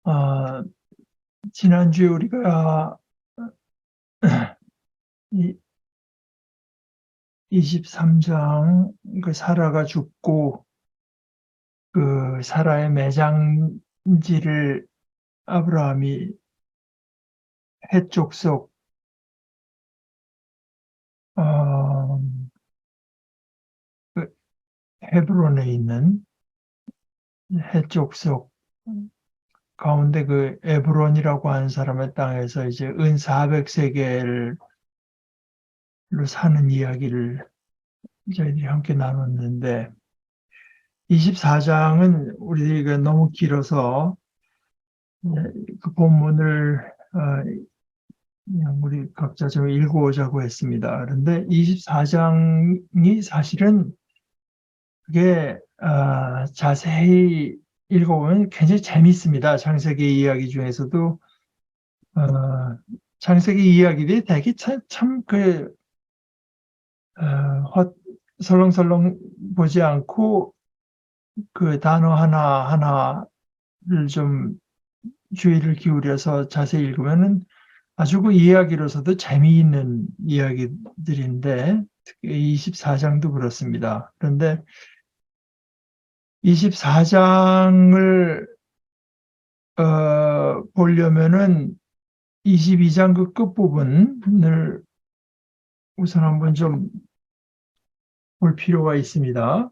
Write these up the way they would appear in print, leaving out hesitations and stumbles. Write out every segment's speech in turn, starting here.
아, 지난주에 우리가 이 23장 그 사라가 죽고 그 사라의 매장지를 아브라함이 해쪽 속 어, 그 헤브론에 있는 해쪽 속 가운데 그 에브론이라고 하는 사람의 땅에서 이제 은 400세겔로 사는 이야기를 저희들이 함께 나눴는데 24장은 우리가 너무 길어서 그 본문을 그냥 우리 각자 좀 읽어오자고 했습니다. 그런데 24장이 사실은 그게 자세히 읽어보면 굉장히 재밌습니다. 창세기 이야기 중에서도 어, 창세기 이야기들이 되게 참그 설렁설렁 보지 않고 그 단어 하나하나를 좀 주의를 기울여서 자세히 읽으면은 아주 그 이야기로서도 재미있는 이야기들인데 특히 24장도 그렇습니다. 그런데 24장을 보려면은 22장 그 끝부분을 우선 한번 좀 볼 필요가 있습니다.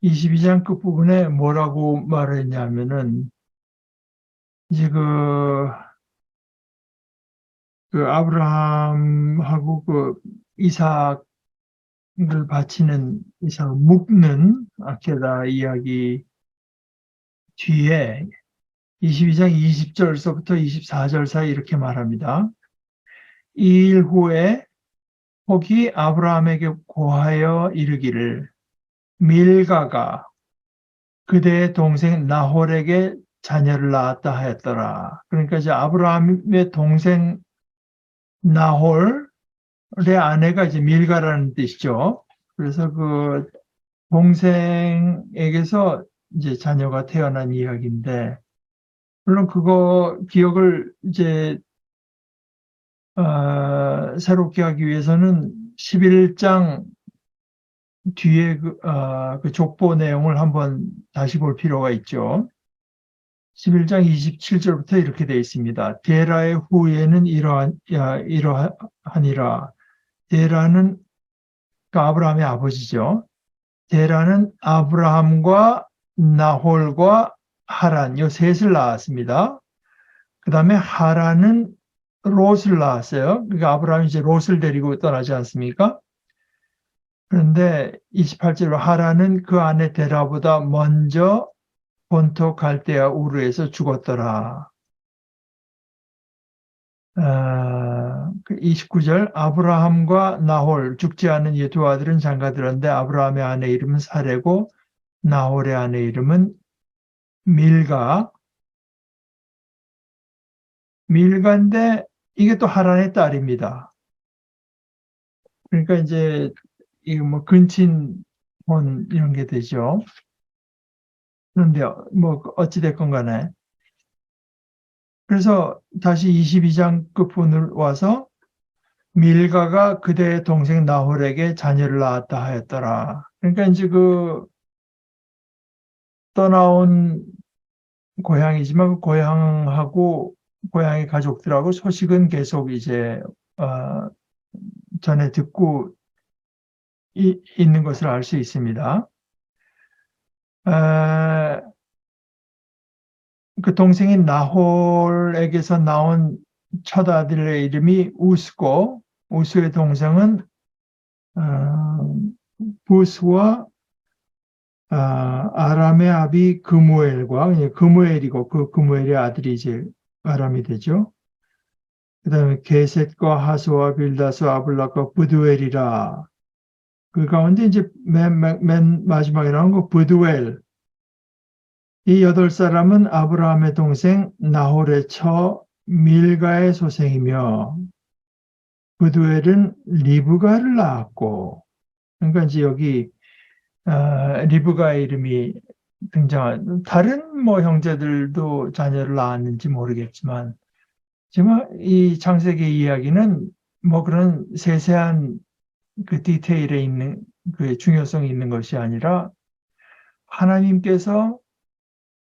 22장 끝부분에 뭐라고 말했냐면은 이제 그 아브라함하고 그 이삭을 바치는 이삭을 묶는 아케다 이야기 뒤에 22장 20절서부터 24절 사이 이렇게 말합니다. 이 일 후에 혹이 아브라함에게 고하여 이르기를 밀가가 그대의 동생 나홀에게 자녀를 낳았다 하였더라. 그러니까 이제 아브라함의 동생 나홀의 아내가 이제 밀가라는 뜻이죠. 그래서 그 동생에게서 이제 자녀가 태어난 이야기인데, 물론 그거 기억을 이제 새롭게 하기 위해서는 11장 뒤에 그 족보 내용을 한번 다시 볼 필요가 있죠. 11장 27절부터 이렇게 되어 있습니다. 데라의 후예는 이러하니라. 데라는 그 아브라함의 아버지죠. 데라는 아브라함과 나홀과 하란 이 셋을 낳았습니다. 그 다음에 하란은 롯을 낳았어요. 그러니까 아브라함이 이제 롯을 데리고 떠나지 않습니까? 그런데 28절로 하란은 그 아내 데라보다 먼저 본토 갈대아 우르에서 죽었더라. 29절 아브라함과 나홀 죽지 않은 이 두 아들은 장가들었는데 아브라함의 아내 이름은 사레고 나홀의 아내 이름은 밀가. 밀가인데 이게 또 하란의 딸입니다. 그러니까 이제 이거 뭐 근친혼 이런 게 되죠. 그런데 뭐 어찌됐건 간에 그래서 다시 22장 끝부분을 와서 밀가가 그대의 동생 나홀에게 자녀를 낳았다 하였더라. 그러니까 이제 그 떠나온 고향이지만 그 고향하고 고향의 가족들하고 소식은 계속 이제 어, 전해 듣고 있는 것을 알 수 있습니다. 그 동생인 나홀에게서 나온 첫 아들의 이름이 우스고 우스의 동생은 부스와 아람의 아비 그무엘과 그무엘이고 그 그무엘의 아들이 이제 아람이 되죠. 그 다음에 게셋과 하소와 빌다스 아블락과 부두엘이라. 그 가운데 이제 맨 마지막에 나온 거 부두엘. 이 8사람은 아브라함의 동생 나홀의 처 밀가의 소생이며 부두엘은 리브가를 낳았고, 그러니까 이제 여기 리브가의 이름이 등장한 다른 뭐 형제들도 자녀를 낳았는지 모르겠지만 지금 이 창세기 이야기는 뭐 그런 세세한 그 디테일에 있는 그 중요성이 있는 것이 아니라 하나님께서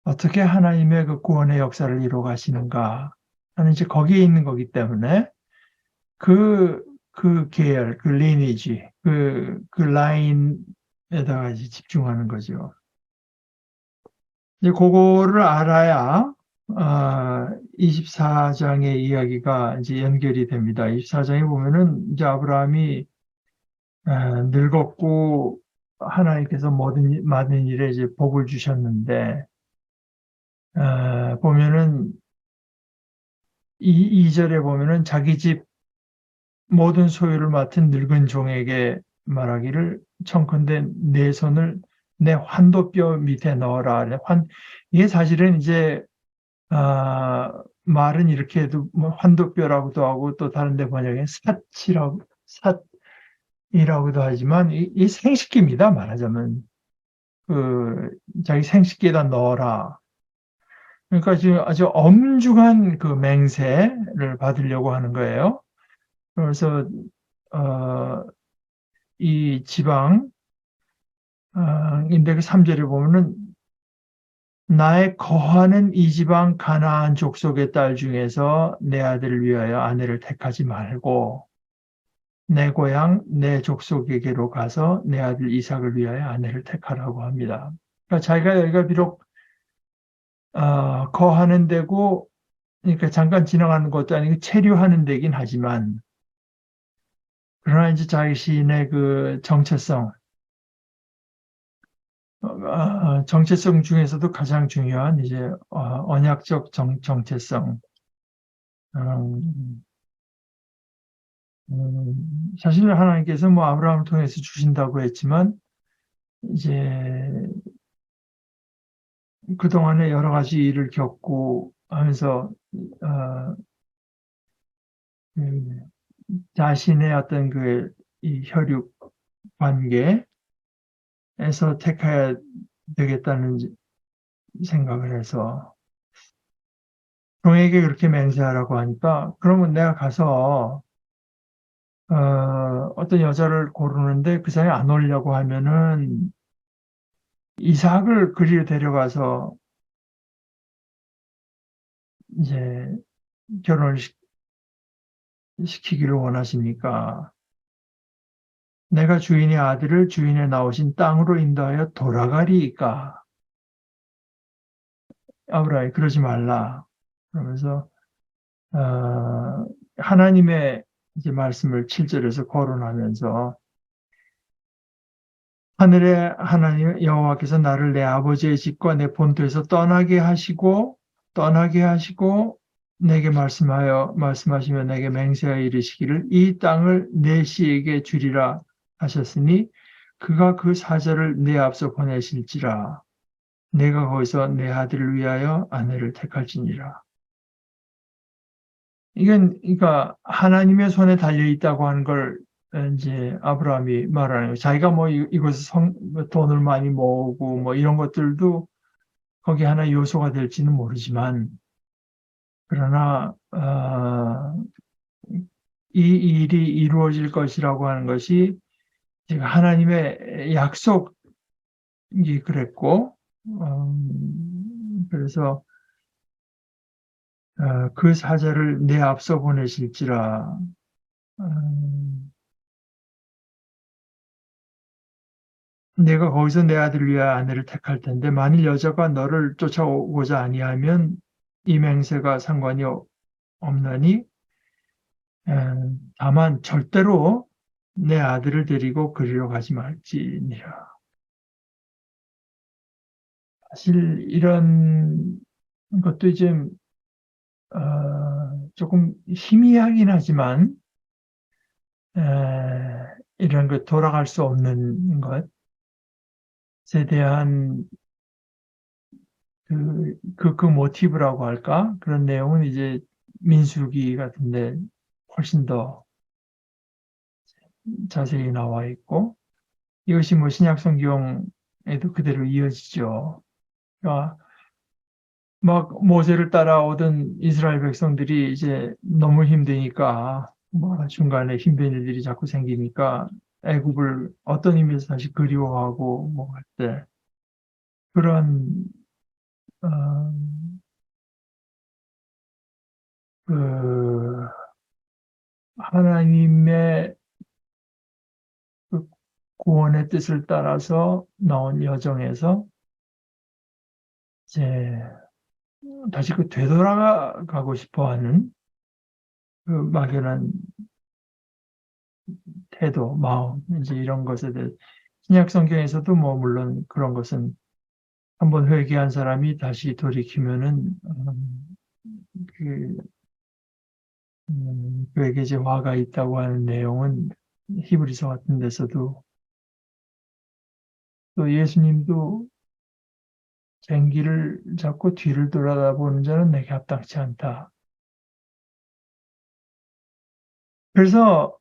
어떻게 하나님의 그 구원의 역사를 이루어 가시는가 하는 이제 거기에 있는 거기 때문에 그, 그 계열, 그 리니지, 그 라인에다가 이제 집중하는 거죠. 이제 그거를 알아야 24장의 이야기가 이제 연결이 됩니다. 24장에 보면은 이제 아브라함이 늙었고 하나님께서 많은 일에 이제 복을 주셨는데 보면은 이 2절에 보면은 자기 집 모든 소유를 맡은 늙은 종에게 말하기를 청컨대 내 손을 내 환도뼈 밑에 넣어라. 이게 사실은 이제 말은 이렇게 해도 뭐 환도뼈라고도 하고 또 다른 데 번역에 삿이라고도 하지만 이 생식기입니다. 말하자면 그 자기 생식기에다 넣어라. 그러니까 지금 아주 엄중한 그 맹세를 받으려고 하는 거예요. 그래서 어, 이 지방 인데 그 3절에 보면은 나의 거하는 이 지방 가나안 족속의 딸 중에서 내 아들을 위하여 아내를 택하지 말고 내 고향 내 족속에게로 가서 내 아들 이삭을 위하여 아내를 택하라고 합니다. 그러니까 자기가 여기가 비록 거하는 데고 그러니까 잠깐 지나가는 것도 아니고 체류하는 데긴 하지만 그러나 이제 자신의 그 정체성 정체성 중에서도 가장 중요한 이제 언약적 정체성. 음, 사실 하나님께서 뭐 아브라함을 통해서 주신다고 했지만 이제 그동안에 여러 가지 일을 겪고 하면서 어, 그 자신의 어떤 이 혈육 관계에서 택해야 되겠다는 생각을 해서 종에게 그렇게 맹세하라고 하니까 그러면 내가 가서 어떤 여자를 고르는데 그 사람이 안 오려고 하면은 이삭을 그리로 데려가서 이제 결혼을 시키기를 원하십니까? 내가 주인의 아들을 주인의 나오신 땅으로 인도하여 돌아가리이까? 아브라함이 그러지 말라. 그러면서 하나님의 이제 말씀을 7절에서 거론하면서 하늘의 하나님 여호와께서 나를 내 아버지의 집과 내 본토에서 떠나게 하시고 내게 말씀하시며 내게 맹세하여 이르시기를 이 땅을 내 씨에게 주리라 하셨으니 그가 그 사자를 내 앞서 보내실지라 내가 거기서 내 아들을 위하여 아내를 택할지니라. 이건 그러니까 하나님의 손에 달려 있다고 하는 걸 이제 아브라함이 말하는 거예요. 자기가 뭐 이곳에 뭐 돈을 많이 모으고 뭐 이런 것들도 거기 하나 요소가 될지는 모르지만 그러나 이 일이 이루어질 것이라고 하는 것이 제가 하나님의 약속이 그랬고 그래서 그 사자를 내 앞서 보내실지라 내가 거기서 내 아들을 위하여 아내를 택할 텐데 만일 여자가 너를 쫓아오고자 아니하면 이 맹세가 상관이 없나니 다만 절대로 내 아들을 데리고 그리로 가지 말지니라. 사실 이런 것도 좀 조금 희미하긴 하지만 이런 것 돌아갈 수 없는 것에 대한 그 모티브라고 할까? 그런 내용은 이제 민수기 같은데 훨씬 더 자세히 나와 있고, 이것이 뭐 신약 성경에도 그대로 이어지죠. 그러니까 막 모세를 따라오던 이스라엘 백성들이 이제 너무 힘드니까 뭐 중간에 힘든 일들이 자꾸 생기니까 애굽을 어떤 의미에서 다시 그리워하고 뭐 할 때 그런 어, 그 하나님의 그 구원의 뜻을 따라서 나온 여정에서 이제 다시 그 되돌아가고 싶어하는 그 막연한 태도, 마음, 이제 이런 것에 대해 신약 성경에서도 뭐 물론 그런 것은 한번 회개한 사람이 다시 돌이키면은 그 그에게 이제 화가 있다고 하는 내용은 히브리서 같은 데서도 또 예수님도 쟁기를 잡고 뒤를 돌아다보는 자는 내게 합당치 않다. 그래서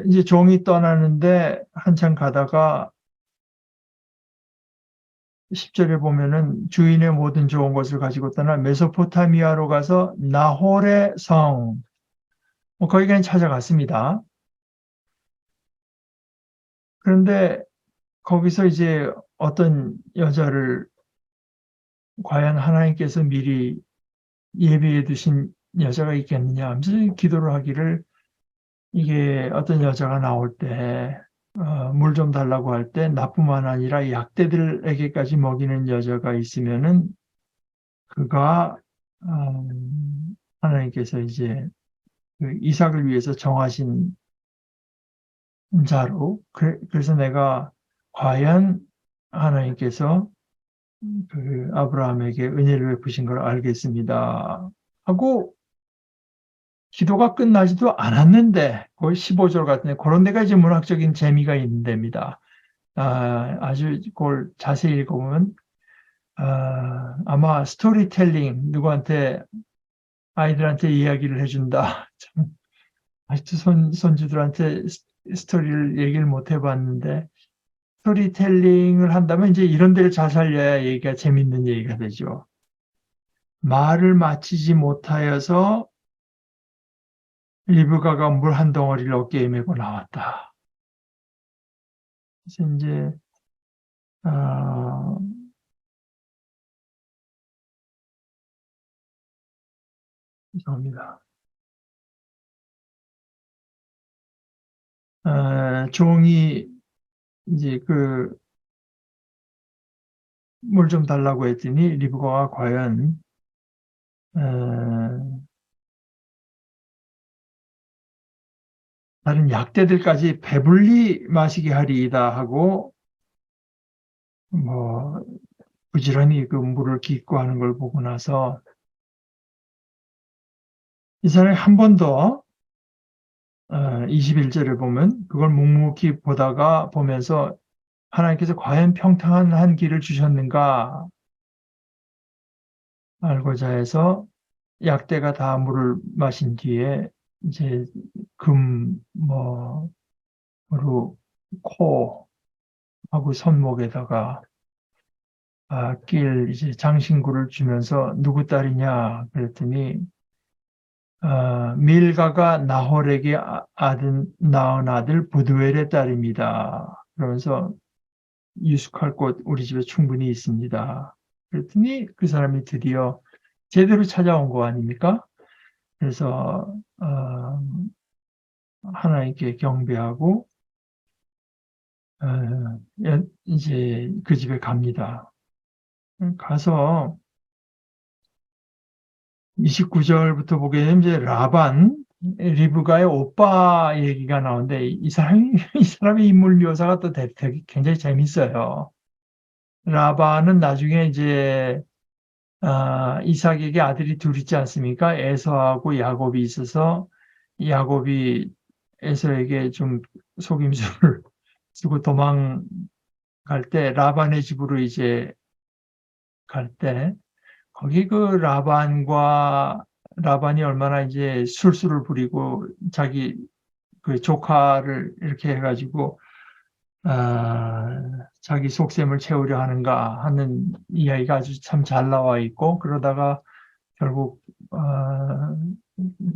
이제 종이 떠나는데 한참 가다가 10절에 보면은 주인의 모든 좋은 것을 가지고 떠나 메소포타미아로 가서 나홀의 성, 뭐 거기까지 찾아갔습니다. 그런데 거기서 이제 어떤 여자를 과연 하나님께서 미리 예비해 두신 여자가 있겠느냐 하면서 기도를 하기를 이게 어떤 여자가 나올 때 물 좀 달라고 할 때 나뿐만 아니라 약대들에게까지 먹이는 여자가 있으면은 그가 하나님께서 이제 그 이삭을 위해서 정하신 자로 그래서 내가 과연 하나님께서 그 아브라함에게 은혜를 베푸신 걸 알겠습니다 하고 기도가 끝나지도 않았는데 거의 15절 같은데 그런 데가 이제 문학적인 재미가 있는 데입니다. 아주 그걸 자세히 읽어보면 아마 스토리텔링 누구한테 아이들한테 이야기를 해준다. 참, 아직도 손주들한테 스토리를 얘기를 못 해봤는데 스토리텔링을 한다면 이제 이런 데를 잘 살려야 얘기가 재밌는 얘기가 되죠. 말을 마치지 못하여서 리브가가 물 한 덩어리를 어깨에 메고 나왔다. 그래서 이제 죄송합니다. 종이 이제 그 물 좀 달라고 했더니 리브가가 과연 다른 약대들까지 배불리 마시게 하리이다 하고 뭐 부지런히 그 물을 기꺼하는 걸 보고 나서 이 사람이 한 번 더 21절에 보면 그걸 묵묵히 보다가 보면서 하나님께서 과연 평탄한 한 길을 주셨는가 알고자 해서 약대가 다 물을 마신 뒤에 이제 무릎, 코 하고 손목에다가 낄 이제 장신구를 주면서 누구 딸이냐 그랬더니 밀가가 나홀에게 낳은 아들 부두엘의 딸입니다. 그러면서 유숙할 곳 우리 집에 충분히 있습니다. 그랬더니 그 사람이 드디어 제대로 찾아온 거 아닙니까? 그래서 하나님께 경배하고 이제 그 집에 갑니다. 가서 29절부터 보게 되면 이제 라반, 리브가의 오빠 얘기가 나오는데 이 사람의 인물 묘사가 또 되게 굉장히 재밌어요. 라반은 나중에 이제 이삭에게 아들이 둘 있지 않습니까? 에서하고 야곱이 있어서 야곱이 에서에게 좀 속임수를 쓰고 도망갈 때 라반의 집으로 이제 갈 때 거기 그 라반이 얼마나 이제 술수를 부리고 자기 그 조카를 이렇게 해가지고 자기 속셈을 채우려 하는가 하는 이야기가 아주 참 잘 나와 있고, 그러다가 결국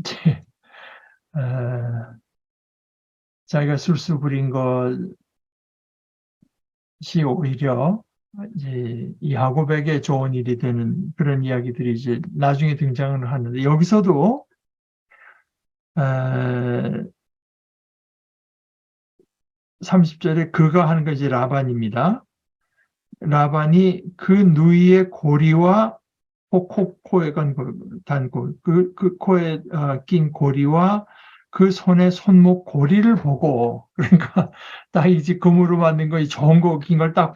이제 자기가 술수 부린 것이 오히려 이제 이 야곱에게 좋은 일이 되는 그런 이야기들이 이제 나중에 등장을 하는데, 여기서도 30절에 그가 하는 것이 라반입니다. 라반이 그 누이의 고리와 코에 단 그 코에 낀 고리와 그 손의 손목 고리를 보고, 그러니까 딱 이제 금으로 만든 거, 이 좋은 거 낀 걸 딱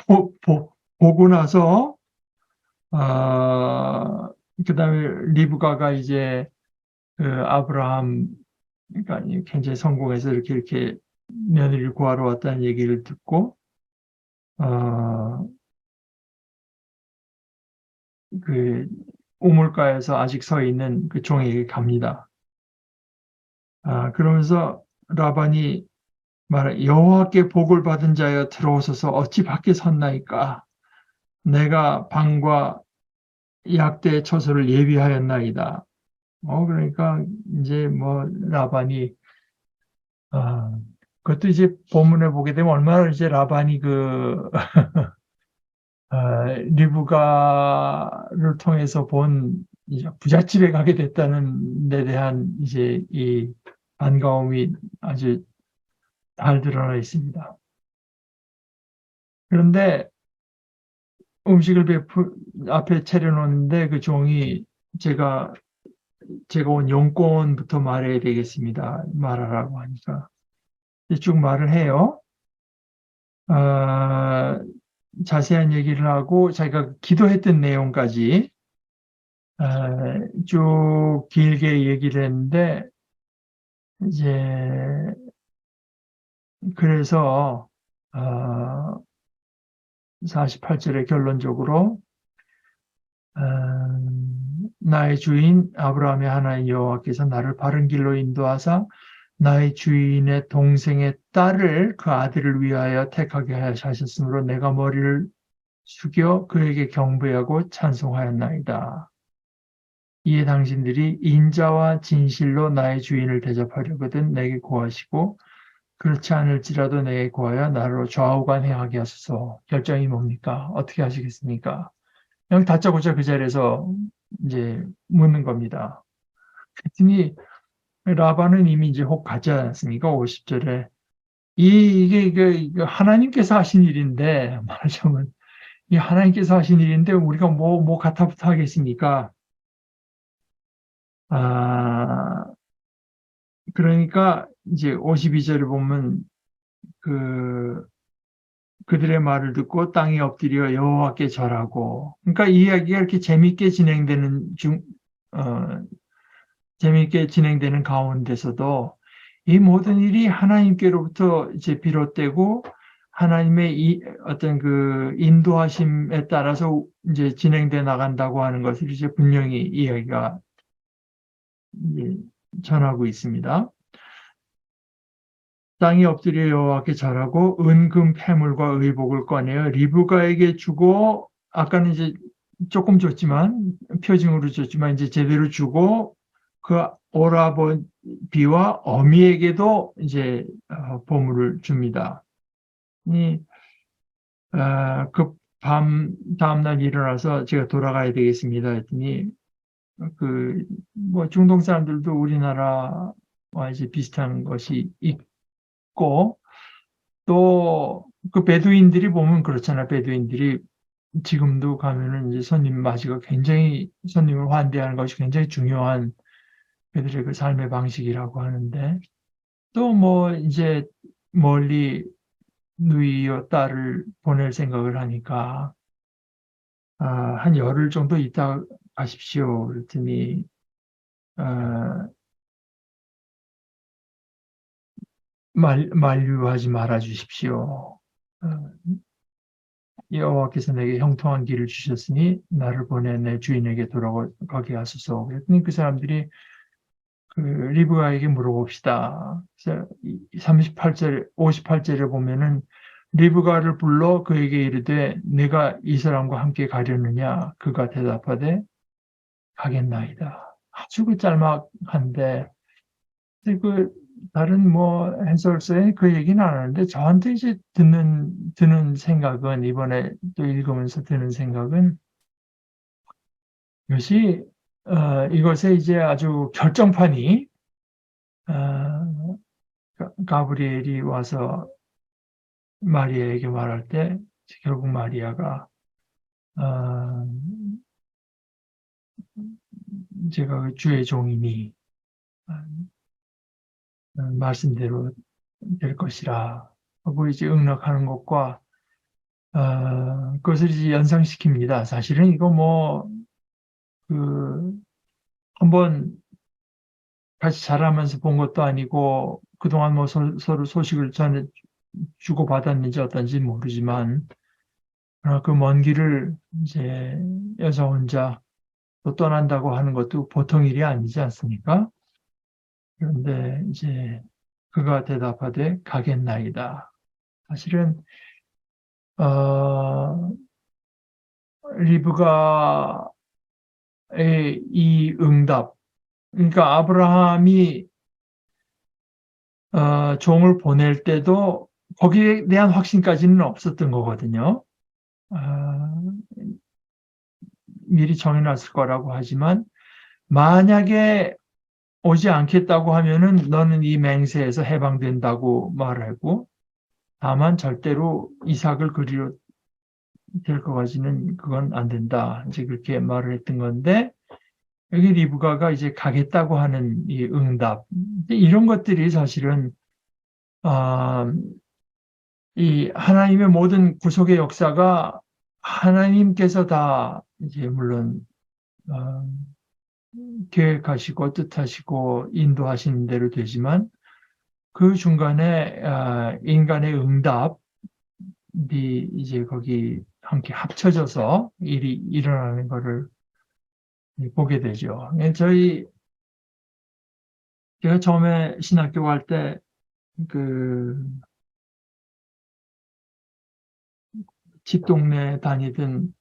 보고 나서, 그다음에 리브가가 이제 그 아브라함, 그러니까 굉장히 성공해서 이렇게 며느리를 구하러 왔다는 얘기를 듣고, 그 우물가에서 아직 서 있는 그 종에게 갑니다. 그러면서 라반이 말해, 여호와께 복을 받은 자여 들어오소서, 어찌 밖에 섰나이까. 내가 방과 약대의 처소를 예비하였나이다. 그러니까 이제 뭐 라반이 그것도 이제 본문에 보게 되면 얼마나 이제 라반이 리브가를 통해서 본 이제 부잣집에 가게 됐다는 데 대한 이제 이 반가움이 아주 잘 드러나 있습니다. 그런데 음식을 앞에 차려놓는데 그 종이 제가 온 용건부터 말해야 되겠습니다. 말하라고 하니까 쭉 말을 해요. 자세한 얘기를 하고 자기가 기도했던 내용까지 쭉 길게 얘기를 했는데, 이제 그래서 48절에 결론적으로 나의 주인 아브라함의 하나님 여호와께서 나를 바른 길로 인도하사 나의 주인의 동생의 딸을 그 아들을 위하여 택하게 하셨으므로 내가 머리를 숙여 그에게 경배하고 찬송하였나이다. 이에 당신들이 인자와 진실로 나의 주인을 대접하려거든 내게 구하시고 그렇지 않을지라도 내게 구하여 나로 좌우간 행하게 하소서. 결정이 뭡니까? 어떻게 하시겠습니까? 그냥 다짜고짜 그 자리에서 이제 묻는 겁니다. 그랬더니 라반은 이미 이제 혹 가지 않았습니까? 50절에. 이게 하나님께서 하신 일인데, 말하자면, 이 하나님께서 하신 일인데, 우리가 뭐 가타부터 하겠습니까? 그러니까, 이제 52절을 보면, 그들의 말을 듣고 땅에 엎드려 여호와께 절하고, 그러니까 이 이야기가 이렇게 재미있게 진행되는 가운데서도 이 모든 일이 하나님께로부터 이제 비롯되고 하나님의 어떤 그 인도하심에 따라서 이제 진행돼 나간다고 하는 것을 이제 분명히 이야기가 이제 전하고 있습니다. 땅이 엎드려 여호와께 절하고 은금 패물과 의복을 꺼내어 리브가에게 주고, 아까는 이제 조금 줬지만 표징으로 줬지만 이제 제대로 주고 그 오라버니와 어미에게도 이제 보물을 줍니다. 그 다음날 일어나서 제가 돌아가야 되겠습니다 했더니 뭐 중동 사람들도 우리나라와 이제 비슷한 것이 있고, 또 그 베두인들이 보면 그렇잖아. 베두인들이 지금도 가면은 이제 손님 맞이가 굉장히, 손님을 환대하는 것이 굉장히 중요한 그들의 그 삶의 방식이라고 하는데, 또 뭐 이제 멀리 누이와 딸을 보낼 생각을 하니까 한 열흘 정도 있다 가십시오. 그랬더니 만류하지 말아 주십시오. 여호와께서 내게 형통한 길을 주셨으니 나를 보내 내 주인에게 돌아가게 하소서. 그랬더니 그 사람들이 리브가에게 물어봅시다. 그래서 38절, 58절에 보면은 리브가를 불러 그에게 이르되 내가 이 사람과 함께 가려느냐? 그가 대답하되 가겠나이다. 아주 그 짤막한데 그 다른 뭐 해설서에 그 얘기는 안 하는데 저한테 이제 드는 생각은 이번에 또 읽으면서 드는 생각은 이것이 이것에 이제 아주 결정판이 가브리엘이 와서 마리아에게 말할 때 결국 마리아가 제가 주의 종이니 말씀대로 될 것이라 하고 이제 응락하는 것과 그것을 이제 연상시킵니다. 사실은 이거 뭐 한번 같이 자라면서 본 것도 아니고 그동안 뭐 서로 소식을 전해 주고 받았는지 어떤지 모르지만 그 먼 길을 이제 여자 혼자 또 떠난다고 하는 것도 보통 일이 아니지 않습니까? 그런데 이제 그가 대답하되 가겠나이다. 사실은 리브가의 이 응답, 그러니까 아브라함이 종을 보낼 때도 거기에 대한 확신까지는 없었던 거거든요. 미리 정해놨을 거라고 하지만 만약에 오지 않겠다고 하면은 너는 이 맹세에서 해방된다고 말하고 다만 절대로 이삭을 그리로 데리고 가지는 그건 안 된다. 이제 그렇게 말을 했던 건데 여기 리브가가 이제 가겠다고 하는 이 응답 이런 것들이 사실은 이 하나님의 모든 구속의 역사가 하나님께서 다 이제 물론 계획하시고 뜻하시고 인도하시는 대로 되지만 그 중간에 인간의 응답이 이제 거기 함께 합쳐져서 일이 일어나는 것을 보게 되죠. 제가 처음에 신학교 갈 때 집 동네 다니던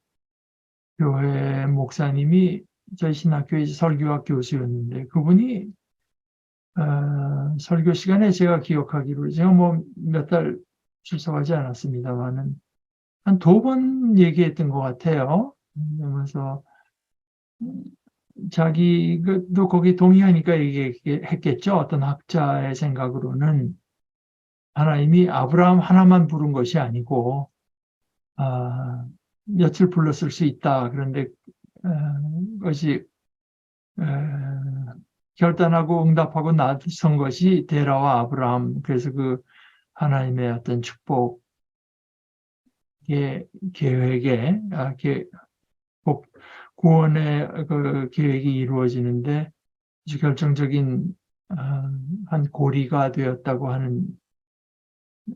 교회 목사님이 저희 신학교의 설교학 교수였는데 그분이 설교 시간에 제가 기억하기로 제가 뭐 몇 달 출석하지 않았습니다만은 한 2번 얘기했던 것 같아요. 그러면서 자기도 거기 동의하니까 얘기했겠죠. 어떤 학자의 생각으로는 하나님이 아브라함 하나만 부른 것이 아니고 며칠 불렀을 수 있다. 그런데 그것이 결단하고 응답하고 나선 것이 데라와 아브라함. 그래서 그 하나님의 어떤 축복의 계획에 구원의 그 계획이 이루어지는데 아주 결정적인 한 고리가 되었다고 하는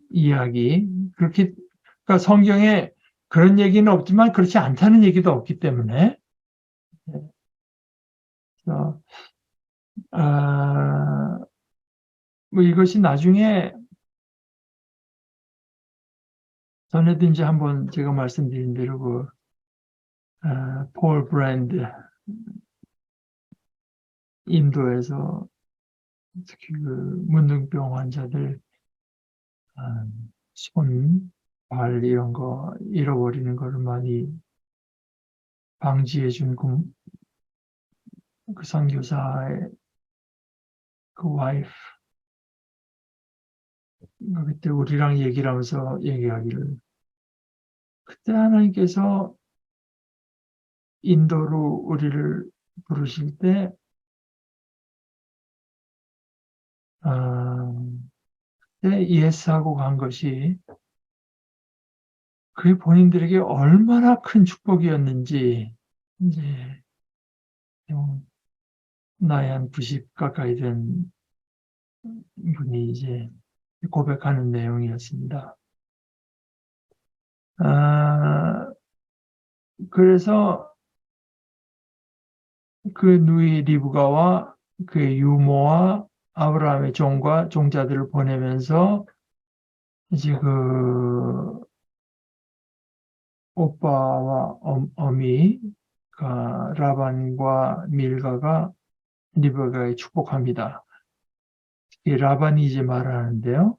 이야기. 그러니까 성경에 그런 얘기는 없지만 그렇지 않다는 얘기도 없기 때문에 뭐 이것이 나중에 전에도 이제 한번 제가 말씀드린 대로 폴 브랜드 인도에서 특히 문둥병 환자들 손, 발 이런 거 잃어버리는 거를 많이 방지해 준 그 선교사의 그 와이프 그때 우리랑 얘기를 하면서 얘기하기를 그때 하나님께서 인도로 우리를 부르실 때 예스하고 간 것이 그게 본인들에게 얼마나 큰 축복이었는지 이제 나이 한 90 가까이 된 분이 이제 고백하는 내용이었습니다. 그래서 그 누이 리브가와 그의 유모와 아브라함의 종과 종자들을 보내면서 이제 그 오빠와 어미가 라반과 밀가가 리브가에 축복합니다. 이 라반이 이제 말하는데요.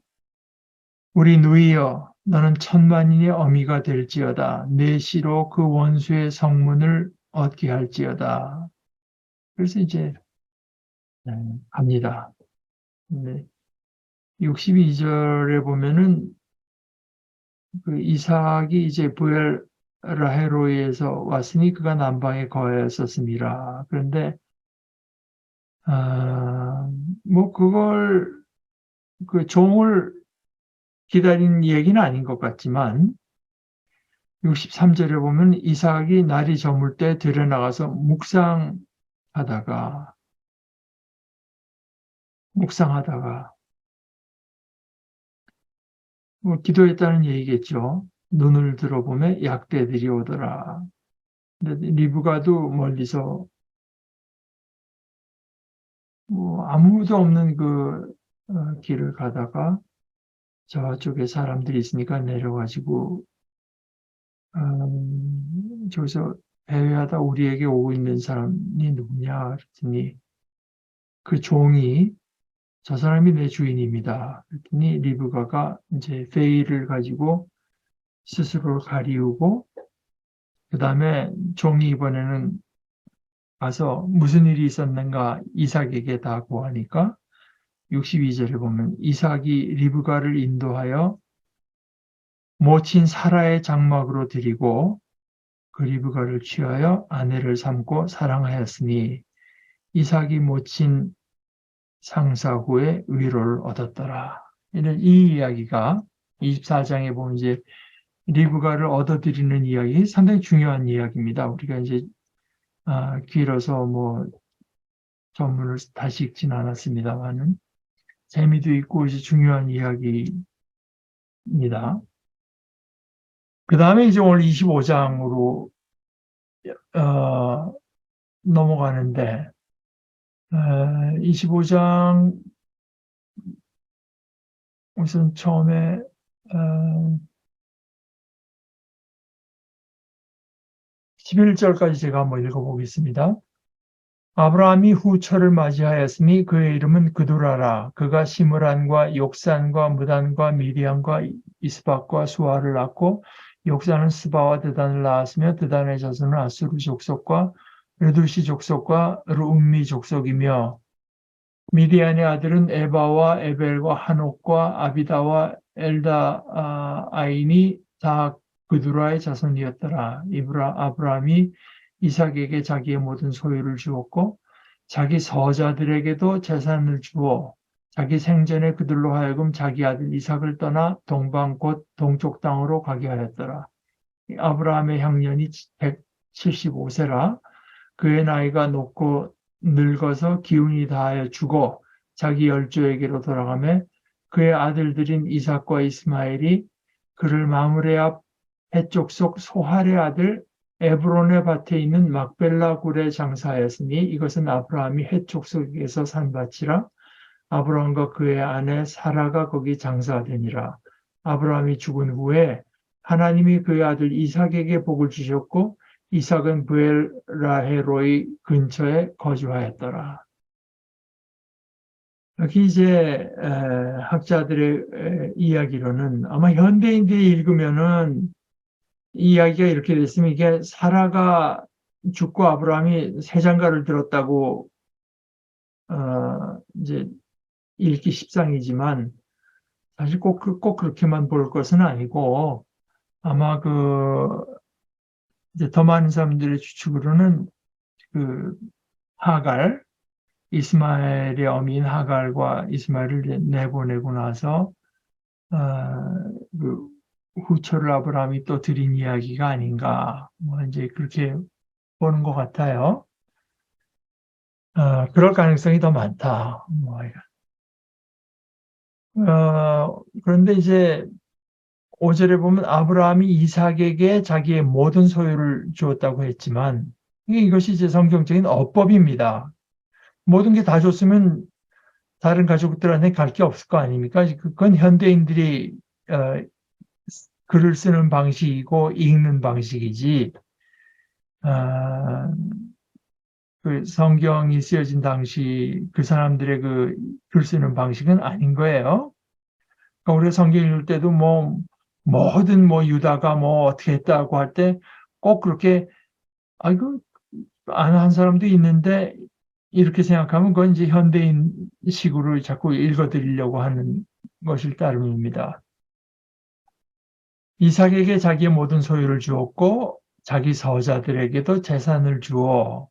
우리 누이여, 너는 천만인의 어미가 될지어다. 내 씨로 그 원수의 성문을 얻게 할지어다. 그래서 이제 갑니다. 네. 62절에 보면은 그 이삭이 이제 부엘 라헤로이에서 왔으니 그가 남방에 거하였었습니다. 그런데 뭐 그걸 그 종을 기다린 얘기는 아닌 것 같지만 63절에 보면 이삭이 날이 저물 때 들여나가서 묵상하다가 뭐 기도했다는 얘기겠죠. 눈을 들어보면 약대들이 오더라. 근데 리브가도 멀리서 뭐 아무도 없는 그 길을 가다가 저쪽에 사람들이 있으니까 내려가지고 저기서 배회하다 우리에게 오고 있는 사람이 누구냐 그랬더니 그 종이 저 사람이 내 주인입니다. 그랬더니 리브가가 이제 베일을 가지고 스스로를 가리우고 그 다음에 종이 이번에는 가서 무슨 일이 있었는가 이삭에게 다 고하니까 62절에 보면 이삭이 리브가를 인도하여 모친 사라의 장막으로 드리고 그 리브가를 취하여 아내를 삼고 사랑하였으니 이삭이 모친 상사 후에 위로를 얻었더라. 이런 이 이야기가 24장에 보면 이제 리브가를 얻어들이는 이야기 상당히 중요한 이야기입니다. 우리가 이제 길어서 뭐 전문을 다시 읽진 않았습니다만은 재미도 있고 이제 중요한 이야기입니다. 그 다음에 이제 오늘 25장으로 넘어가는데 25장 우선 처음에 11절까지 제가 한번 읽어보겠습니다. 아브라함이 후처를 맞이하였으니 그의 이름은 그두라라. 그가 시므란과 욕산과 무단과 미디안과 이스박과 수아를 낳고 욕산은 스바와 드단을 낳았으며 드단의 자손은 아수르 족속과 르두시 족속과 르움미 족속이며 미디안의 아들은 에바와 에벨과 한옥과 아비다와 엘다아인이 다 그두라의 자손이었더라. 아브라함이 이삭에게 자기의 모든 소유를 주었고 자기 서자들에게도 재산을 주어 자기 생전에 그들로 하여금 자기 아들 이삭을 떠나 동방 곧 동쪽 땅으로 가게 하였더라. 아브라함의 향년이 175세라 그의 나이가 높고 늙어서 기운이 다하여 죽어 자기 열조에게로 돌아가며 그의 아들들인 이삭과 이스마엘이 그를 마므레 앞 해쪽 속 소할의 아들 에브론의 밭에 있는 막벨라 굴에 장사하였으니 이것은 아브라함이 해쪽 속에서 산 밭이라. 아브라함과 그의 아내 사라가 거기 장사하되니라. 아브라함이 죽은 후에 하나님이 그의 아들 이삭에게 복을 주셨고 이삭은 브엘라헤로이 근처에 거주하였더라. 여기 이제 학자들의 이야기로는 아마 현대인들이 읽으면은 이 이야기가 이렇게 됐으면 이게 사라가 죽고 아브라함이 새 장가를 들었다고 이제 읽기 십상이지만 사실 꼭 그렇게만 볼 것은 아니고 아마 이제 더 많은 사람들의 추측으로는 그 하갈 이스마엘의 어미인 하갈과 이스마엘을 내보내고 나서 그 후처를 아브라함이 또 드린 이야기가 아닌가 뭐 이제 그렇게 보는 것 같아요. 그럴 가능성이 더 많다. 그런데 이제 5절에 보면 아브라함이 이삭에게 자기의 모든 소유를 주었다고 했지만 이것이 이제 성경적인 어법입니다. 모든 게 다 줬으면 다른 가족들한테 갈 게 없을 거 아닙니까? 그건 현대인들이 글을 쓰는 방식이고 읽는 방식이지, 그 성경이 쓰여진 당시 그 사람들의 그 글 쓰는 방식은 아닌 거예요. 그러니까 우리가 성경 읽을 때도 뭐든 유다가 어떻게 했다고 할 때 꼭 그렇게, 아이고, 안 한 사람도 있는데, 이렇게 생각하면 그건 이제 현대인식으로 자꾸 읽어드리려고 하는 것일 따름입니다. 이삭에게 자기의 모든 소유를 주었고 자기 서자들에게도 재산을 주어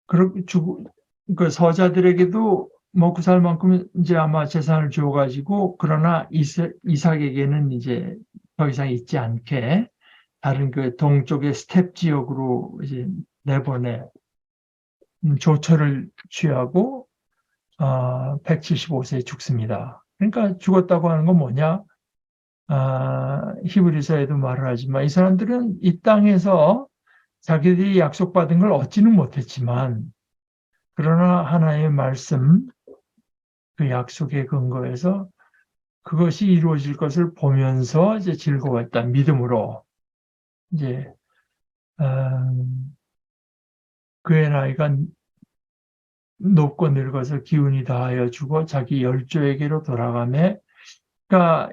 그 서자들에게도 먹고 살 만큼 이제 아마 재산을 주어가지고, 그러나 이삭에게는 이제 더 이상 있지 않게 다른 그 동쪽의 스텝 지역으로 이제 내보내 조처를 취하고 175세에 죽습니다. 그러니까 죽었다고 하는 건 뭐냐? 히브리서에도 말을 하지만 이 사람들은 이 땅에서 자기들이 약속받은 걸 얻지는 못했지만, 그러나 하나님의 말씀, 그 약속의 근거에서 그것이 이루어질 것을 보면서 이제 즐거웠다. 믿음으로. 이제, 그의 나이가 높고 늙어서 기운이 다하여 죽어 자기 열조에게로 돌아가매, 그러니까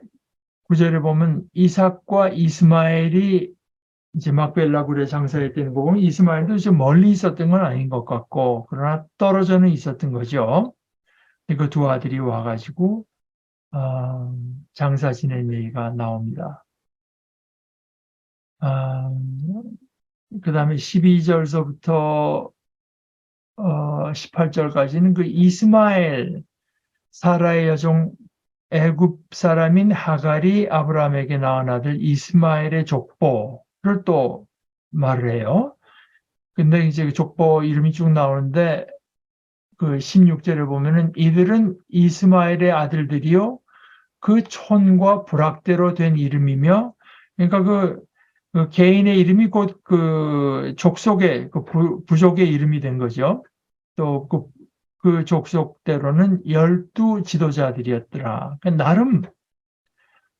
구절에 보면 이삭과 이스마엘이 이제 막벨라 굴에 장사했던 거 보면 이스마엘도 좀 멀리 있었던 건 아닌 것 같고, 그러나 떨어져는 있었던 거죠. 그 두 아들이 와가지고 장사 지낸 얘기가 나옵니다. 그 다음에 12절서부터 18절까지는 그 이스마엘, 사라의 여종 애굽 사람인 하갈이 아브라함에게 낳은 아들 이스마엘의 족보를 또 말을 해요. 근데 이제 그 족보 이름이 쭉 나오는데, 그 16절에 보면은 이들은 이스마엘의 아들들이요 그 촌과 부락대로 된 이름이며, 그러니까 그 개인의 이름이 곧 그 족속의 그 부족의 이름이 된 거죠. 또 그 족속대로는 12지도자들이었더라. 그러니까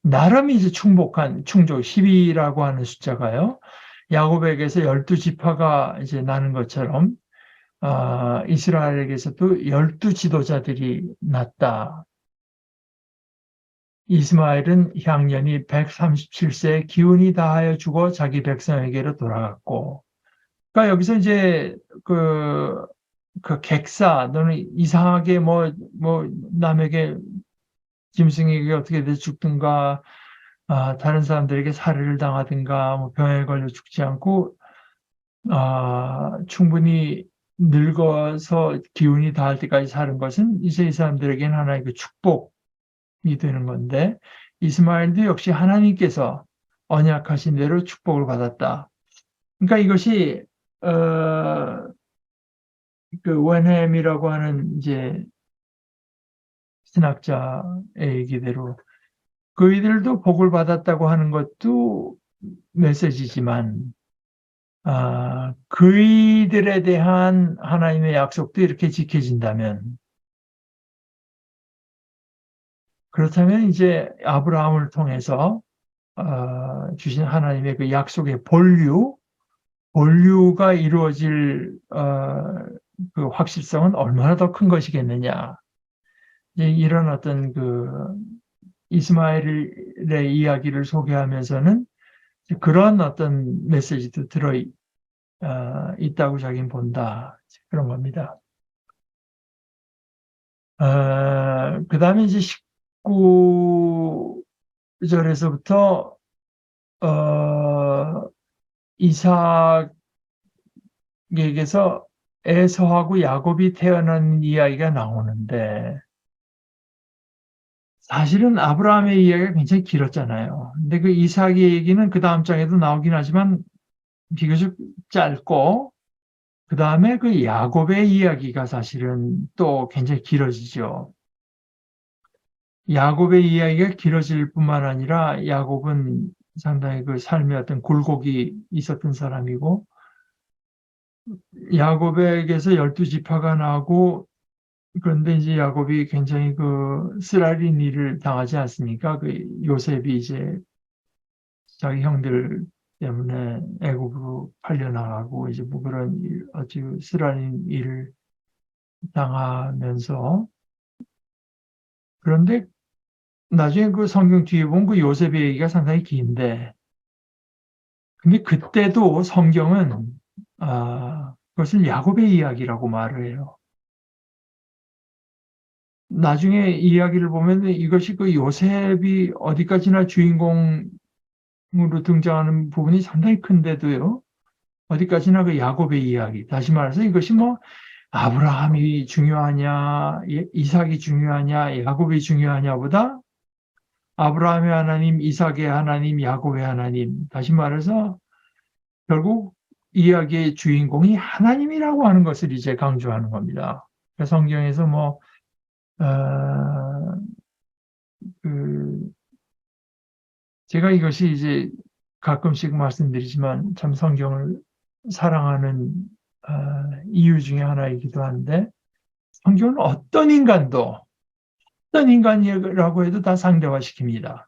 나름 이제 충족 12라고 하는 숫자가요. 야곱에게서 12지파가 이제 나는 것처럼 이스라엘에게서도 12지도자들이 났다. 이스마엘은 향년이 137세에 기운이 다하여 죽어 자기 백성에게로 돌아갔고, 그러니까 여기서 이제 그 객사, 너는 이상하게 남에게 짐승에게 어떻게 돼 죽든가, 다른 사람들에게 살해를 당하든가, 병에 걸려 죽지 않고, 충분히 늙어서 기운이 닿을 때까지 사는 것은 이제 이 사람들에게는 하나의 그 축복이 되는 건데, 이스마엘도 역시 하나님께서 언약하신 대로 축복을 받았다. 그러니까 이것이 그 웬햄이라고 하는 이제 신학자의 얘기대로 그이들도 복을 받았다고 하는 것도 메시지지만, 그이들에 대한 하나님의 약속도 이렇게 지켜진다면, 그렇다면 이제 아브라함을 통해서 주신 하나님의 그 약속의 본류가 이루어질 그 확실성은 얼마나 더 큰 것이겠느냐. 이런 어떤 그 이스마엘의 이야기를 소개하면서는 그런 어떤 메시지도 있다고 자기는 본다. 그런 겁니다. 그 다음에 이제 19절에서부터 이삭에게서 에서하고 야곱이 태어난 이야기가 나오는데, 사실은 아브라함의 이야기가 굉장히 길었잖아요. 근데 그 이삭의 얘기는 그 다음 장에도 나오긴 하지만 비교적 짧고, 그 다음에 그 야곱의 이야기가 사실은 또 굉장히 길어지죠. 야곱의 이야기가 길어질 뿐만 아니라 야곱은 상당히 그 삶의 어떤 굴곡이 있었던 사람이고, 야곱에게서 12지파가 나고 그런데 이제 야곱이 굉장히 그 쓰라린 일을 당하지 않습니까? 그 요셉이 이제 자기 형들 때문에 애굽으로 팔려나가고 이제 뭐 그런 아주 쓰라린 일을 당하면서, 그런데 나중에 그 성경 뒤에 보면 그 요셉의 얘기가 상당히 긴데, 근데 그때도 성경은 그것을 야곱의 이야기라고 말을 해요. 나중에 이야기를 보면 이것이 그 요셉이 어디까지나 주인공으로 등장하는 부분이 상당히 큰데도요, 어디까지나 그 야곱의 이야기. 다시 말해서 이것이 뭐 아브라함이 중요하냐, 이삭이 중요하냐, 야곱이 중요하냐보다 아브라함의 하나님, 이삭의 하나님, 야곱의 하나님. 다시 말해서 결국 이야기의 주인공이 하나님이라고 하는 것을 이제 강조하는 겁니다. 성경에서 뭐 어, 그 제가 이것이 이제 가끔씩 말씀드리지만 참 성경을 사랑하는 이유 중에 하나이기도 한데, 성경은 어떤 인간이라고 해도 다 상대화시킵니다.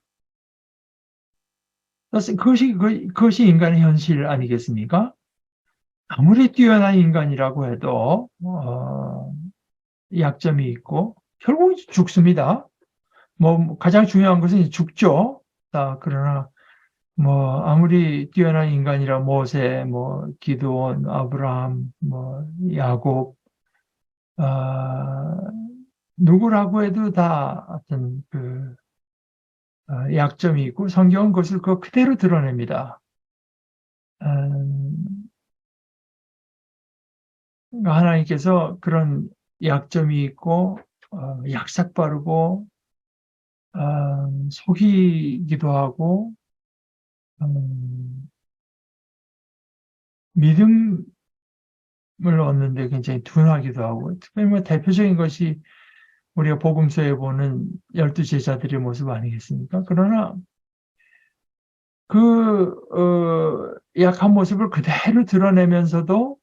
그것이 인간의 현실 아니겠습니까? 아무리 뛰어난 인간이라고 해도 약점이 있고 결국 죽습니다. 뭐 가장 중요한 것은 죽죠. 그러나 뭐 아무리 뛰어난 인간이라 모세, 뭐 기드온, 아브라함, 뭐 야곱, 누구라고 해도 다 어떤 그 약점이 있고 성경은 그것을 그대로 드러냅니다. 음, 하나님께서 그런 약점이 있고 약삭빠르고 속이기도 하고 음, 믿음을 얻는데 굉장히 둔하기도 하고, 특별히 뭐 대표적인 것이 우리가 복음서에 보는 12제자들의 모습 아니겠습니까? 그러나 약한 모습을 그대로 드러내면서도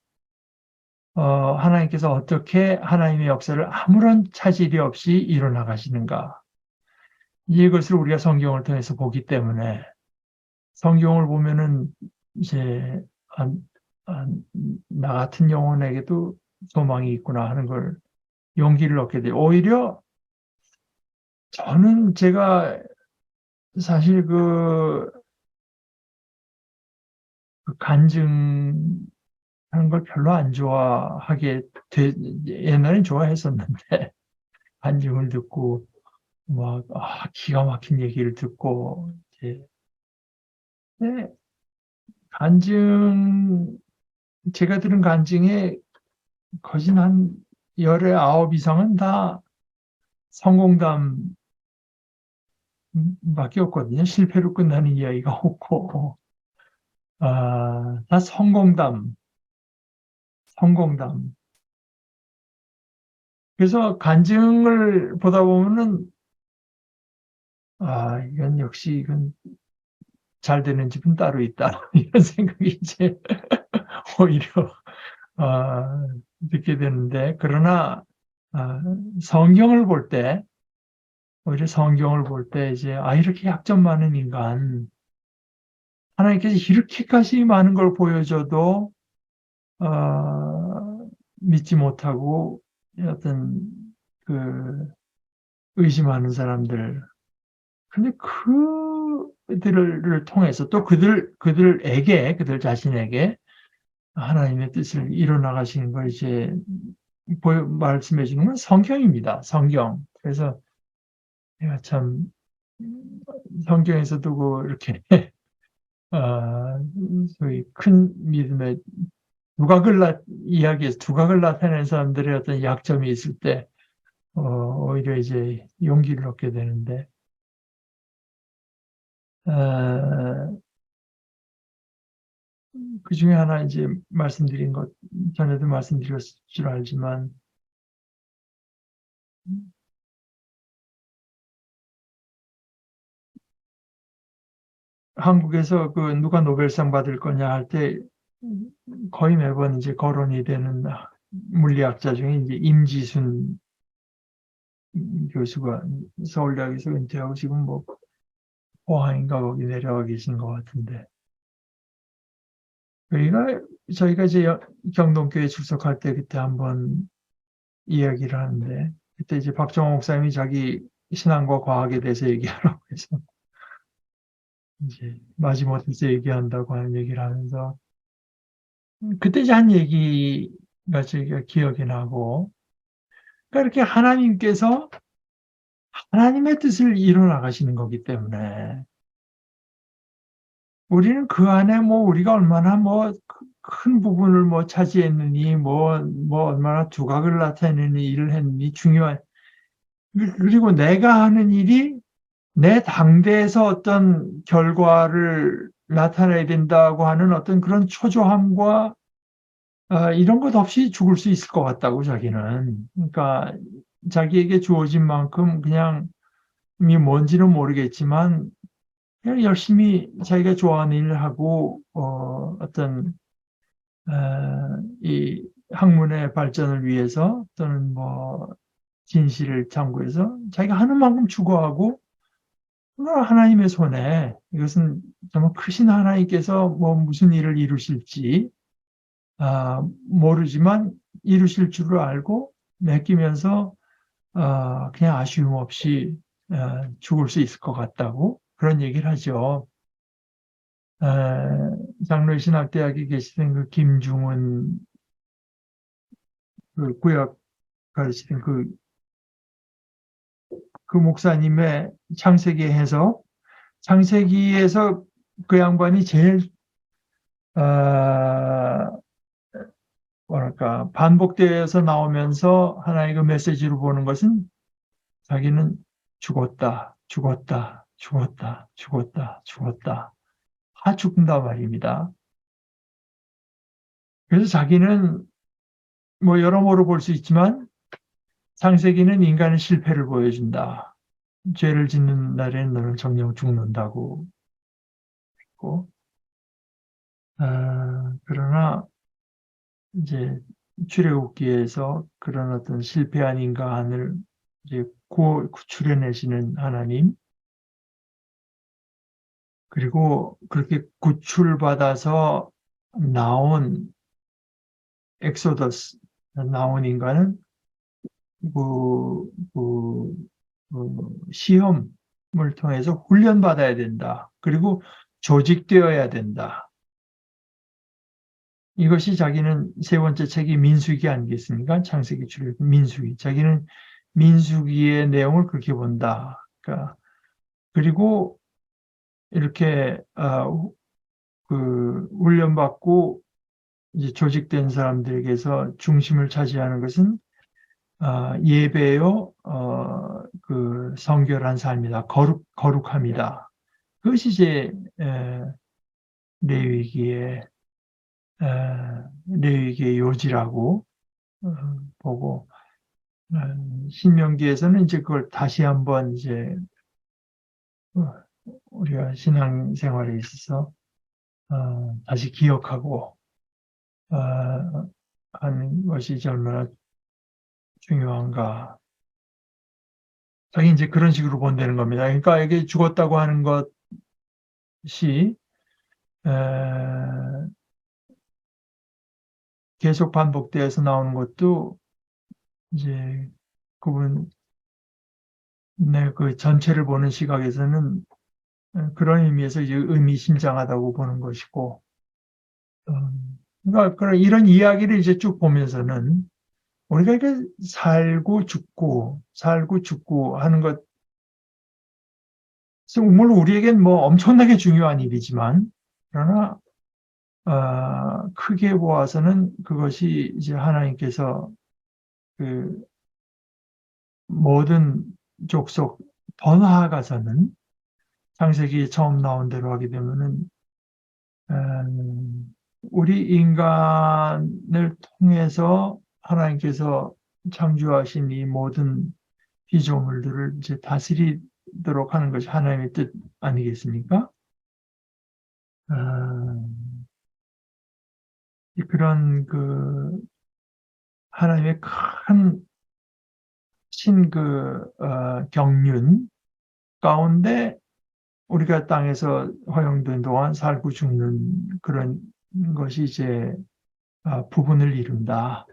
하나님께서 어떻게 하나님의 역사를 아무런 차질이 없이 이뤄나가시는가, 이것을 우리가 성경을 통해서 보기 때문에 성경을 보면은 이제 나 같은 영혼에게도 소망이 있구나 하는 걸 용기를 얻게 돼요. 오히려 저는 제가 사실 간증하는 걸 별로 안 좋아하게 옛날엔 좋아했었는데 간증을 듣고 막 기가 막힌 얘기를 듣고 이제 네, 간증 제가 들은 간증에 거진 한 열의 아홉 이상은 다 성공담 밖에 없거든요. 실패로 끝나는 이야기가 없고, 다 성공담. 그래서 간증을 보다 보면은, 이건 역시 이건 잘 되는 집은 따로 있다. 이런 생각이 이제 오히려, 듣게 되는데, 그러나, 성경을 볼 때, 오히려 성경을 볼 때 이제, 이렇게 약점 많은 인간, 하나님께서 이렇게까지 많은 걸 보여줘도 믿지 못하고 어떤 그 의심하는 사람들. 근데 그들을 통해서 또 그들 자신에게 하나님의 뜻을 이뤄나가시는 걸 이제 말씀해 주는 건 성경입니다. 성경. 그래서 내가 참 성경에서도 이렇게 소위 큰 믿음의 두각을 나타내는 사람들의 어떤 약점이 있을 때, 오히려 이제 용기를 얻게 되는데, 그 중에 하나 이제 전에도 말씀드렸을 줄 알지만, 한국에서 누가 노벨상 받을 거냐 할 때, 거의 매번 이제 거론이 되는 물리학자 중에 이제 임지순 교수가 서울대학에서 은퇴하고 지금 뭐 포항인가 거기 내려가 계신 것 같은데. 저희가 이제 경동교회 출석할 때 그때 한번 이야기를 하는데, 그때 이제 박정호 목사님이 자기 신앙과 과학에 대해서 얘기하라고 해서 이제 마지못해서 얘기한다고 하는 얘기를 하면서, 그때 이제 한 얘기가 제가 기억이 나고, 그러니까 이렇게 하나님께서 하나님의 뜻을 이뤄 나가시는 거기 때문에 우리는 그 안에 뭐 우리가 얼마나 뭐 큰 부분을 뭐 차지했느니 뭐 얼마나 두각을 나타내는 일을 했느니 중요한, 그리고 내가 하는 일이 내 당대에서 어떤 결과를 나타내야 된다고 하는 어떤 그런 초조함과 이런 것 없이 죽을 수 있을 것 같다고 자기는. 그러니까 자기에게 주어진 만큼 그냥 이 뭔지는 모르겠지만 그냥 열심히 자기가 좋아하는 일을 하고 어떤 이 학문의 발전을 위해서 또는 뭐 진실을 참고해서 자기가 하는 만큼 추구하고 하나님의 손에 이것은 정말 크신 하나님께서 뭐 무슨 일을 이루실지 모르지만 이루실 줄을 알고 맡기면서 그냥 아쉬움 없이 죽을 수 있을 것 같다고 그런 얘기를 하죠. 장로의 신학대학에 계시던 그 김중은 그 구약 가르치던 그 목사님의 창세기 해석, 창세기에서 그 양반이 제일 뭐랄까 반복되어서 나오면서 하나의 그 메시지로 보는 것은 자기는 죽었다, 죽었다, 죽었다, 죽었다, 죽었다, 다 죽는다 말입니다. 그래서 자기는 뭐 여러모로 볼 수 있지만 창세기는 인간의 실패를 보여준다. 죄를 짓는 날에는 너는 정녕 죽는다고 했고, 그러나 이제 출애굽기에서 그런 어떤 실패한 인간을 이제 구출해내시는 하나님, 그리고 그렇게 구출받아서 나온 엑소더스 나온 인간은 그, 그, 시험을 통해서 훈련받아야 된다. 그리고 조직되어야 된다. 이것이 자기는 세 번째 책이 민수기 아니겠습니까? 창세기 출애굽 민수기. 자기는 민수기의 내용을 그렇게 본다. 그러니까 그리고 이렇게 그 훈련받고 이제 조직된 사람들에게서 중심을 차지하는 것은 예배요, 그 성결한 삶이다. 거룩함이다. 그것이 이제 레위기의 레위기의 요지라고 보고, 신명기에서는 이제 그걸 다시 한번 이제 어, 우리가 신앙생활에 있어서 다시 기억하고 하는 것이 이제 얼마나 중요한가. 자기 이제 그런 식으로 본다는 겁니다. 그러니까 이게 죽었다고 하는 것이 에, 계속 반복되어서 나오는 것도 이제 그분의 그 전체를 보는 시각에서는 그런 의미에서 이제 의미심장하다고 보는 것이고, 그러니까 이런 이야기를 이제 쭉 보면서는 우리가 이렇게 살고 죽고 하는 것, 물론 우리에겐 뭐 엄청나게 중요한 일이지만, 그러나 크게 보아서는 그것이 이제 하나님께서 그 모든 족속 더 나아가서는 창세기 처음 나온 대로 하게 되면은 우리 인간을 통해서 하나님께서 창조하신 이 모든 피조물들을 이제 다스리도록 하는 것이 하나님의 뜻 아니겠습니까? 그런 그 하나님의 큰 경륜 가운데 우리가 땅에서 허용된 동안 살고 죽는 그런 것이 이제 부분을 이룬다.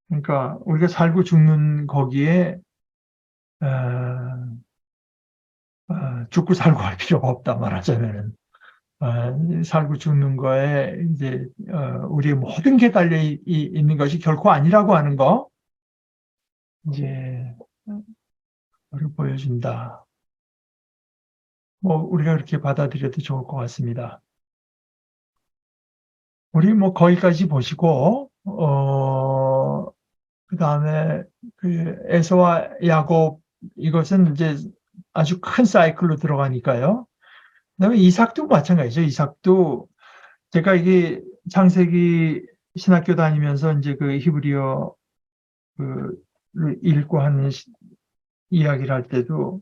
그러니까 우리가 살고 죽는 거기에 죽고 살고 할 필요가 없다 말하자면은 살고 죽는 거에 이제 우리의 모든 게 달려 있는 것이 결코 아니라고 하는 거 이제 그걸 보여준다. 뭐 우리가 그렇게 받아들여도 좋을 것 같습니다. 우리 뭐 거기까지 보시고 그다음에 그 에서와 야곱 이것은 이제 아주 큰 사이클로 들어가니까요. 그다음에 이삭도 마찬가지죠. 이삭도 제가 이게 창세기 신학교 다니면서 이제 그 히브리어 를 읽고 하는 이야기를 할 때도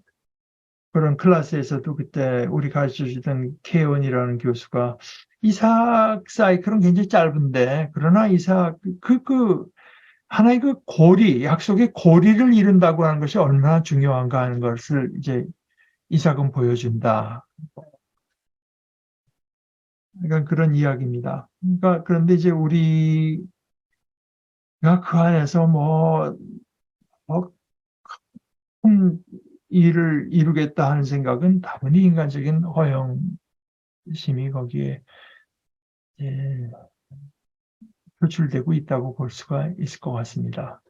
그런 클래스에서도 그때 우리 가르쳐 주던 케온이라는 교수가 이삭 사이클은 굉장히 짧은데 그러나 이삭 하나의 그 고리, 약속의 고리를 이룬다고 하는 것이 얼마나 중요한가 하는 것을 이제 이삭은 보여준다. 그러니까 그런 이야기입니다. 그러니까 그런데 이제 우리가 그 안에서 큰 일을 이루겠다 하는 생각은 다분히 인간적인 허영심이 거기에 예, 표출되고 있다고 볼 수가 있을 것 같습니다.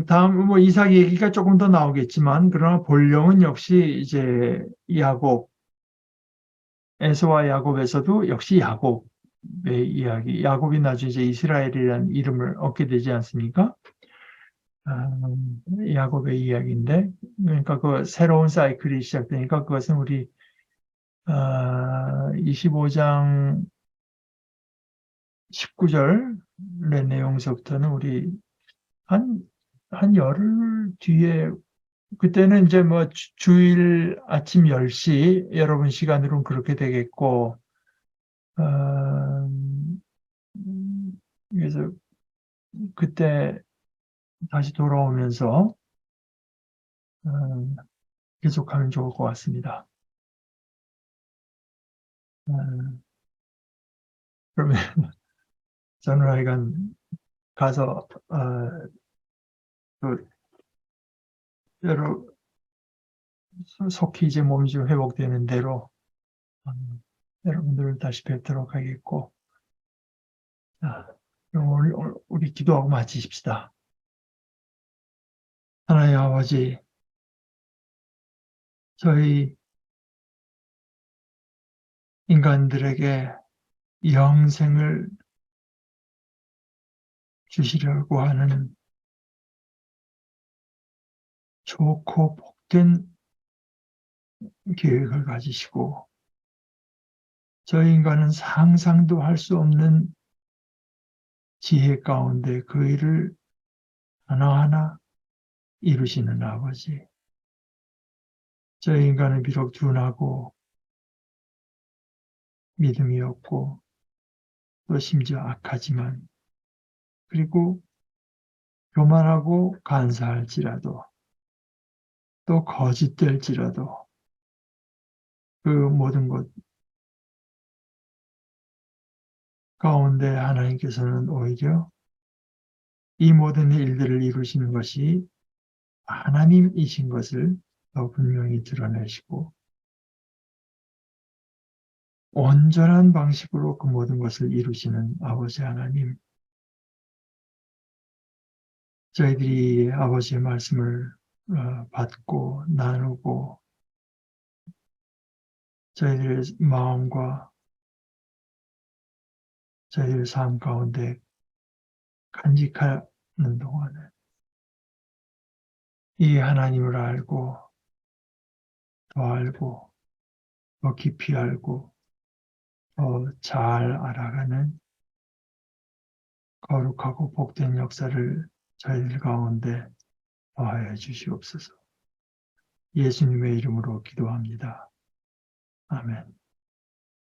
다음 뭐 이삭 얘기가 조금 더 나오겠지만 그러나 본령은 역시 이제 야곱 에서와 야곱에서도 역시 야곱의 이야기. 야곱이 나중에 이제 이스라엘이라는 이름을 얻게 되지 않습니까? 야곱의 이야기인데, 그러니까 그 새로운 사이클이 시작되니까 그것은 우리 25장 19절의 내용서부터는 우리 한 열흘 뒤에 그때는 이제 뭐 주일 아침 10시 여러분 시간으로는 그렇게 되겠고 그래서 그때 다시 돌아오면서 계속하면 좋을 것 같습니다. 그러면 저는 하여간 가서 또 여러 속히 이제 몸이 좀 회복되는 대로 여러분들을 다시 뵙도록 하겠고 그럼 우리 기도하고 마치십시다. 하나님 아버지 저희 인간들에게 영생을 주시려고 하는 좋고 복된 계획을 가지시고 저희 인간은 상상도 할 수 없는 지혜 가운데 그 일을 하나하나 이루시는 아버지. 저희 인간은 비록 둔하고 믿음이 없고 또 심지어 악하지만 그리고 교만하고 간사할지라도 또 거짓될지라도 그 모든 것 가운데 하나님께서는 오히려 이 모든 일들을 이루시는 것이 하나님이신 것을 더 분명히 드러내시고 온전한 방식으로 그 모든 것을 이루시는 아버지 하나님, 저희들이 아버지의 말씀을 받고 나누고 저희들의 마음과 저희들의 삶 가운데 간직하는 동안에 이 하나님을 알고 더 알고 더 깊이 알고 더 잘 알아가는 거룩하고 복된 역사를 저희들 가운데 더하여 주시옵소서. 예수님의 이름으로 기도합니다. 아멘.